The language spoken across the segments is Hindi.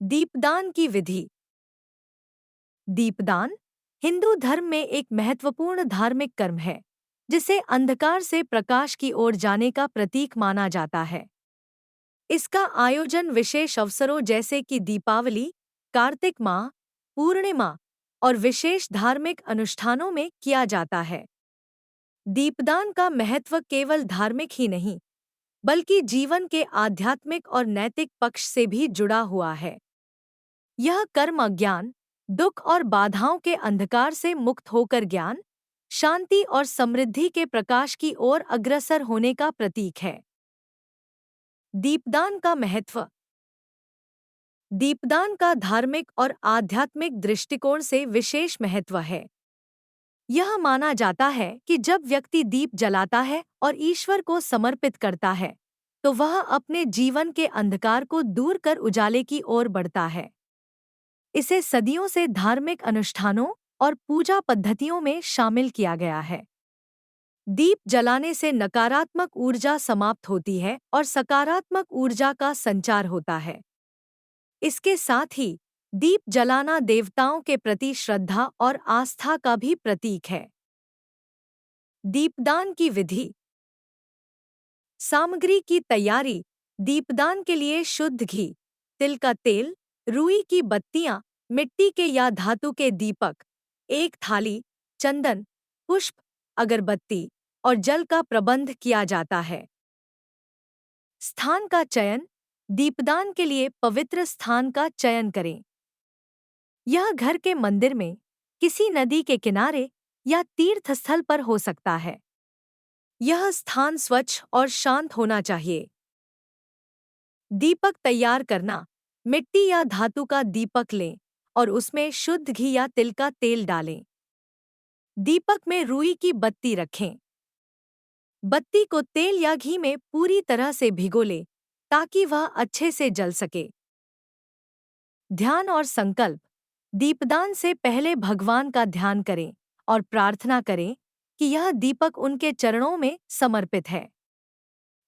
दीपदान की विधि। दीपदान हिंदू धर्म में एक महत्वपूर्ण धार्मिक कर्म है, जिसे अंधकार से प्रकाश की ओर जाने का प्रतीक माना जाता है। इसका आयोजन विशेष अवसरों जैसे कि दीपावली, कार्तिक माह, पूर्णिमा और विशेष धार्मिक अनुष्ठानों में किया जाता है। दीपदान का महत्व केवल धार्मिक ही नहीं, बल्कि जीवन के आध्यात्मिक और नैतिक पक्ष से भी जुड़ा हुआ है। यह कर्म अज्ञान, दुख और बाधाओं के अंधकार से मुक्त होकर ज्ञान, शांति और समृद्धि के प्रकाश की ओर अग्रसर होने का प्रतीक है। दीपदान का महत्व। दीपदान का धार्मिक और आध्यात्मिक दृष्टिकोण से विशेष महत्व है। यह माना जाता है कि जब व्यक्ति दीप जलाता है और ईश्वर को समर्पित करता है, तो वह अपने जीवन के अंधकार को दूर कर उजाले की ओर बढ़ता है। इसे सदियों से धार्मिक अनुष्ठानों और पूजा पद्धतियों में शामिल किया गया है। दीप जलाने से नकारात्मक ऊर्जा समाप्त होती है और सकारात्मक ऊर्जा का संचार होता है। इसके साथ ही दीप जलाना देवताओं के प्रति श्रद्धा और आस्था का भी प्रतीक है। दीपदान की विधि। सामग्री की तैयारी। दीपदान के लिए शुद्ध घी, तिल का तेल, रुई की बत्तियां, मिट्टी के या धातु के दीपक, एक थाली, चंदन, पुष्प, अगरबत्ती और जल का प्रबंध किया जाता है। स्थान का चयन। दीपदान के लिए पवित्र स्थान का चयन करें। यह घर के मंदिर में, किसी नदी के किनारे या तीर्थ स्थल पर हो सकता है। यह स्थान स्वच्छ और शांत होना चाहिए। दीपक तैयार करना। मिट्टी या धातु का दीपक लें और उसमें शुद्ध घी या तिल का तेल डालें। दीपक में रुई की बत्ती रखें। बत्ती को तेल या घी में पूरी तरह से भिगो लें ताकि वह अच्छे से जल सके। ध्यान और संकल्प। दीपदान से पहले भगवान का ध्यान करें और प्रार्थना करें कि यह दीपक उनके चरणों में समर्पित है।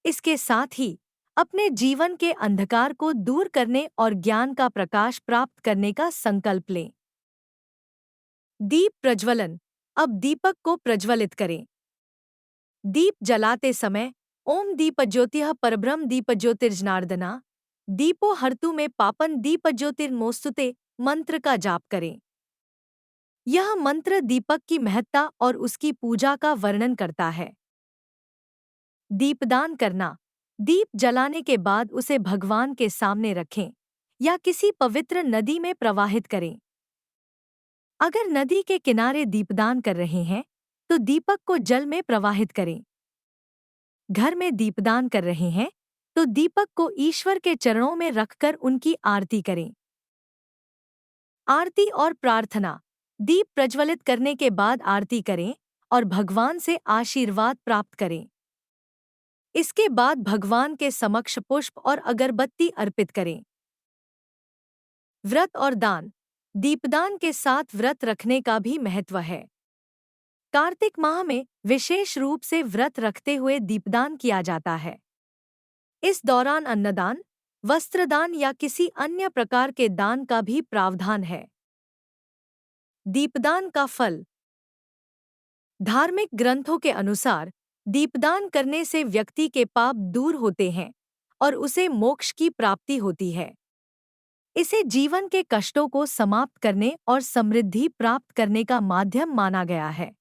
इसके साथ ही अपने जीवन के अंधकार को दूर करने और ज्ञान का प्रकाश प्राप्त करने का संकल्प लें। दीप प्रज्वलन। अब दीपक को प्रज्वलित करें। दीप जलाते समय ओम दीपज्योतिः परब्रह्म दीपज्योतिर्जनार्दना दीपो हर्तु में पापन दीपज्योतिर्मोस्तुते मंत्र का जाप करें। यह मंत्र दीपक की महत्ता और उसकी पूजा का वर्णन करता है। दीपदान करना। दीप जलाने के बाद उसे भगवान के सामने रखें या किसी पवित्र नदी में प्रवाहित करें। अगर नदी के किनारे दीपदान कर रहे हैं, तो दीपक को जल में प्रवाहित करें। घर में दीपदान कर रहे हैं, तो दीपक को ईश्वर के चरणों में रखकर उनकी आरती करें। आरती और प्रार्थना। दीप प्रज्वलित करने के बाद आरती करें और भगवान से आशीर्वाद प्राप्त करें। इसके बाद भगवान के समक्ष पुष्प और अगरबत्ती अर्पित करें। व्रत और दान। दीपदान के साथ व्रत रखने का भी महत्व है। कार्तिक माह में विशेष रूप से व्रत रखते हुए दीपदान किया जाता है। इस दौरान अन्नदान, वस्त्रदान या किसी अन्य प्रकार के दान का भी प्रावधान है। दीपदान का फल। धार्मिक ग्रंथों के अनुसार दीपदान करने से व्यक्ति के पाप दूर होते हैं और उसे मोक्ष की प्राप्ति होती है। इसे जीवन के कष्टों को समाप्त करने और समृद्धि प्राप्त करने का माध्यम माना गया है।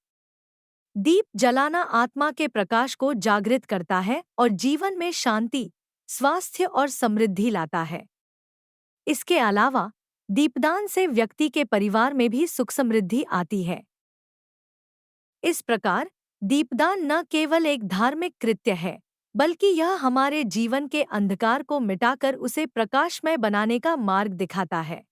दीप जलाना आत्मा के प्रकाश को जागृत करता है और जीवन में शांति, स्वास्थ्य और समृद्धि लाता है। इसके अलावा दीपदान से व्यक्ति के परिवार में भी सुख समृद्धि आती है। इस प्रकार दीपदान न केवल एक धार्मिक कृत्य है, बल्कि यह हमारे जीवन के अंधकार को मिटाकर उसे प्रकाशमय बनाने का मार्ग दिखाता है।